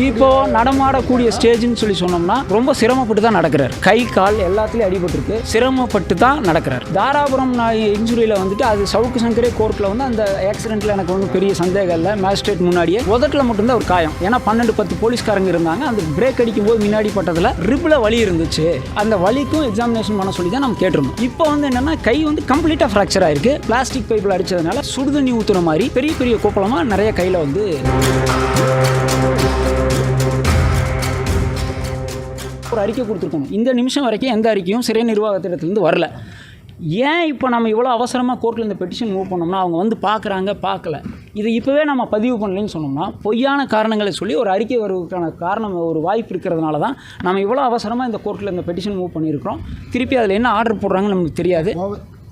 இப்போ நடமாடக்கூடிய ஸ்டேஜ்னு சொல்லி சொன்னோம்னா ரொம்ப சிரமப்பட்டு தான் நடக்கிறார். கை கால் எல்லாத்துலேயும் அடிபட்டிருக்கு, சிரமப்பட்டு தான் நடக்கிறார். தாராபுரம் இன்ஜுரியில் வந்துட்டு அது சவுக்கு சங்கரே கோர்ட்டில் வந்து அந்த ஆக்சிடென்ட்டில் எனக்கு வந்து பெரிய சந்தேகம் இல்லை. மேஜிஸ்ட்ரேட் முன்னாடியே உதட்டில் மட்டும்தான் ஒரு காயம். ஏன்னா 12-10 போலீஸ்காரங்க இருந்தாங்க. அந்த பிரேக் அடிக்கும் போது முன்னாடி பட்டதில் ரிப்பில் வலி இருந்துச்சு. அந்த வலிக்கும் எக்ஸாமினேஷன் பண்ண சொல்லி தான் நம்ம கேட்டிருந்தோம். இப்போ வந்து என்னென்னா கை வந்து கம்ப்ளீட்டாக ஃப்ராக்சர் ஆயிருக்கு. பிளாஸ்டிக் பைப்பில் அடித்ததுனால சுடுதண்ணி ஊற்றுற மாதிரி பெரிய பெரிய கோப்பலமாக நிறைய கையில் வந்து ஒரு அறிக்கை கொடுத்துருக்கணும். இந்த நிமிஷம் வரைக்கும் எந்த அறிக்கையும் சிறை நிர்வாகத்திடத்துலேருந்து வரல. ஏன் இப்போ நம்ம இவ்வளோ அவசரமாக கோர்ட்டில் இந்த பெட்டிஷன் மூவ் பண்ணோம்னா அவங்க வந்து பார்க்கல. இதை இப்போவே நம்ம பதிவு பண்ணலன்னு சொன்னோம்னா பொய்யான காரணங்களை சொல்லி ஒரு அறிக்கை வருவதற்கான காரணம் ஒரு வாய்ப்பு இருக்கிறதுனால தான் நம்ம இவ்வளோ அவசரமாக இந்த கோர்ட்டில் இந்த பெட்டிஷன் மூவ் பண்ணியிருக்கிறோம். திருப்பி அதில் என்ன ஆர்டர் போடுறாங்கன்னு நமக்கு தெரியாது.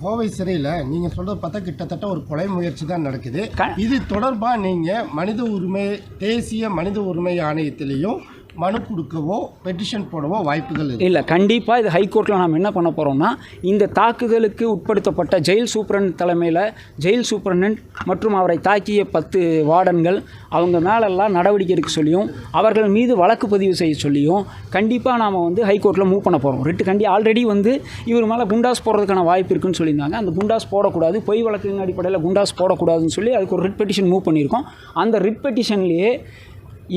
கோவை சிறையில் நீங்கள் சொல்கிறது பார்த்தா கிட்டத்தட்ட ஒரு கொலை முயற்சி தான் நடக்குது. இது தொடர்பாக நீங்கள் தேசிய மனித உரிமை ஆணையத்திலையும் மனு கொடுக்கவோ பெட்டிஷன் போடவோ வாய்ப்புகள் இல்லை. கண்டிப்பாக இது ஹைகோர்ட்டில் நாம் என்ன பண்ண போகிறோம்னா இந்த தாக்குதலுக்கு உட்படுத்தப்பட்ட ஜெயில் சூப்பரண்ட் தலைமையில் ஜெயில் சூப்பரண்ட் மற்றும் அவரை தாக்கிய 10 வார்டன்கள் அவங்க மேலெல்லாம் நடவடிக்கை எடுக்க சொல்லியும் அவர்கள் மீது வழக்கு பதிவு செய்ய சொல்லியும் கண்டிப்பாக நாம் வந்து ஹைகோர்ட்டில் மூவ் பண்ண போகிறோம். ரிட்டு ஆல்ரெடி வந்து இவர் மேலே குண்டாஸ் போடுறதுக்கான வாய்ப்பு இருக்குன்னு சொல்லியிருந்தாங்க. அந்த குண்டாஸ் போடக்கூடாது, பொய் வழக்கின் அடிப்படையில் குண்டாஸ் போடக்கூடாதுன்னு சொல்லி அதுக்கு ஒரு ரிட் பெட்டிஷன் மூவ் பண்ணியிருக்கோம். அந்த ரிட் பெட்டிஷன்லேயே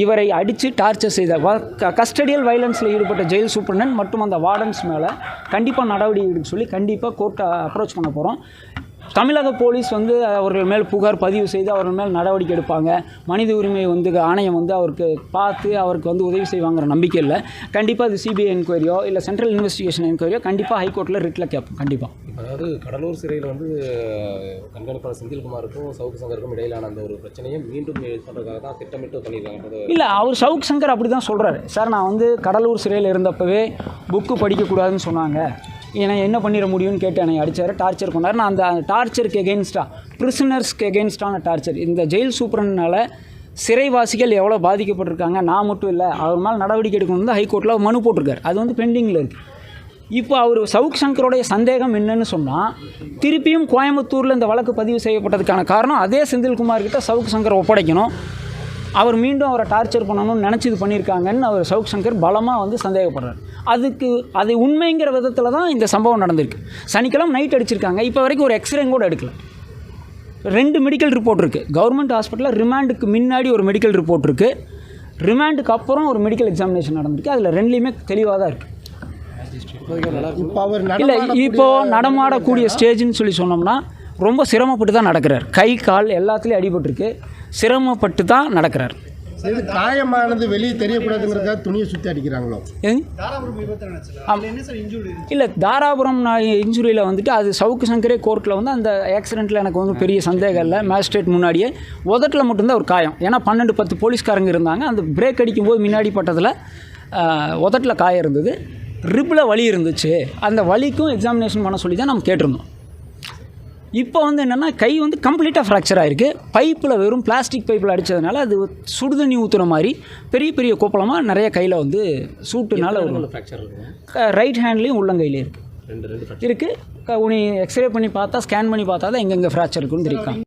இவரை அடித்து டார்ச்சர் செய்த கஸ்டடியல் வயலன்ஸில் ஈடுபட்ட ஜெயில் சூப்பரண்ட் மற்றும் அந்த வார்டன்ஸ் மேலே கண்டிப்பாக நடவடிக்கை எடுக்க சொல்லி கண்டிப்பாக கோர்ட்டை அப்ரோச் பண்ண போகிறோம். தமிழக போலீஸ் வந்து அவர்கள் மேல் புகார் பதிவு செய்து அவர்கள் மேல் நடவடிக்கை எடுப்பாங்க. மனித உரிமை வந்து ஆணையம் வந்து அவருக்கு பார்த்து அவருக்கு வந்து உதவி செய்வாங்கிற நம்பிக்கை இல்லை. கண்டிப்பாக அது சிபிஐ என்கொயரியோ இல்லை சென்ட்ரல் இன்வெஸ்டிகேஷன் என்கொயரியோ கண்டிப்பாக ஹைகோர்ட்டில் ரிட்டில் கேட்போம். கண்டிப்பாக அதாவது கடலூர் சிறையில் வந்து கண்காணிப்பாளர் செந்தில்குமாருக்கும் சவுக்கு சங்கருக்கும் இடையிலான அந்த ஒரு பிரச்சனையை மீண்டும் பண்ணுறதுக்காக தான் திட்டமிட்டு பண்ணியிருக்காங்க. இல்லை, அவர் சவுக்கு சங்கர் அப்படி தான் சொல்கிறாரு. சார், நான் வந்து கடலூர் சிறையில் இருந்தப்பவே புக்கு படிக்கக்கூடாதுன்னு சொன்னாங்க, ஏன்னா என்ன பண்ணிட முடியும்னு கேட்டு என்னை அடித்தார், டார்ச்சர் பண்ணார். நான் அந்த டார்ச்சருக்கு எகெயின்ஸ்டாக பிரிசனர்ஸ்க்கு எகெயின்ஸ்டான டார்ச்சர் இந்த ஜெயில் சூப்பரண்ட்னால சிறைவாசிகள் எவ்வளோ பாதிக்கப்பட்டிருக்காங்க, நான் மட்டும் இல்லை, அவர் மேலே நடவடிக்கை எடுக்கணும் தான் ஹைகோர்ட்டில் மனு போட்டிருக்காரு. அது வந்து பெண்டிங்கில் இருக்குது. இப்போ அவர் சவுக் சங்கருடைய சந்தேகம் என்னன்னு சொன்னால் திருப்பியும் கோயம்புத்தூரில் இந்த வழக்கு பதிவு செய்யப்பட்டதுக்கான காரணம் அதே செந்தில்குமார்கிட்ட சவுக் சங்கர் ஒப்படைக்கணும், அவர் மீண்டும் அவரை டார்ச்சர் பண்ணணும்னு நினச்சி இது பண்ணியிருக்காங்கன்னு அவர் சவுக் சங்கர் பலமாக வந்து சந்தேகப்படுறார். அது உண்மைங்கிற விதத்தில் தான் இந்த சம்பவம் நடந்திருக்கு. சனிக்கிழமை நைட் அடிச்சிருக்காங்க. இப்போ வரைக்கும் ஒரு எக்ஸ்ரே கூட எடுக்கல. 2 மெடிக்கல் ரிப்போர்ட் இருக்குது. கவர்மெண்ட் ஹாஸ்பிட்டலில் ரிமாண்டுக்கு முன்னாடி ஒரு மெடிக்கல் ரிப்போர்ட் இருக்குது, ரிமாண்டுக்கு அப்புறம் ஒரு மெடிக்கல் எக்ஸாமினேஷன் நடந்திருக்கு. அதில் 2லேயுமே தெளிவாக தான் இருக்குது. இல்லை, இப்போது நடமாடக்கூடிய ஸ்டேஜ்னு சொல்லி சொன்னோம்னா ரொம்ப சிரமப்பட்டு தான் நடக்கிறார். கை கால் எல்லாத்துலேயும் அடிபட்டிருக்கு, சிரமப்பட்டு தான் நடக்கிறார். இது காயமானது வெளியே தெரியக்கூடாதுங்கிறதுக்காக துணியை சுற்றி அடிக்கிறாங்களோ? இல்லை, தாராபுரம் இன்ஜுரியில் வந்துட்டு அது சவுக்கு சங்கரே கோர்ட்டில் வந்து அந்த ஆக்சிடென்ட்டில் எனக்கு வந்து பெரிய சந்தேகம் இல்லை. மேஜிஸ்ட்ரேட் முன்னாடியே உதட்டில் மட்டும்தான் ஒரு காயம். ஏன்னா 12-10 போலீஸ்காரங்க இருந்தாங்க. அந்த பிரேக் அடிக்கும் போது முன்னாடி பட்டதில் உதட்டில் காயம் இருந்தது, ரிப்பில் வலி இருந்துச்சு. அந்த வலிக்கும் எக்ஸாமினேஷன் பண்ண சொல்லி தான் நம்ம கேட்டிருந்தோம். இப்போ வந்து என்னென்னா கை வந்து கம்ப்ளீட்டாக ஃப்ராக்சர் ஆகிருக்கு. பைப்பில் வெறும் பிளாஸ்டிக் பைப்பில் அடித்ததுனால அது சுடுதண்ணி ஊற்றுற மாதிரி பெரிய பெரிய கோப்பலமாக நிறைய கையில் வந்து சூட்டுனால ரைட் ஹேண்ட்லேயும் உள்ளங்கையிலே இருக்குது. உனி எக்ஸ்ரே பண்ணி பார்த்தா, ஸ்கேன் பண்ணி பார்த்தா தான் எங்கெங்கே ஃப்ராக்சர் இருக்குன்னு தெரியும்.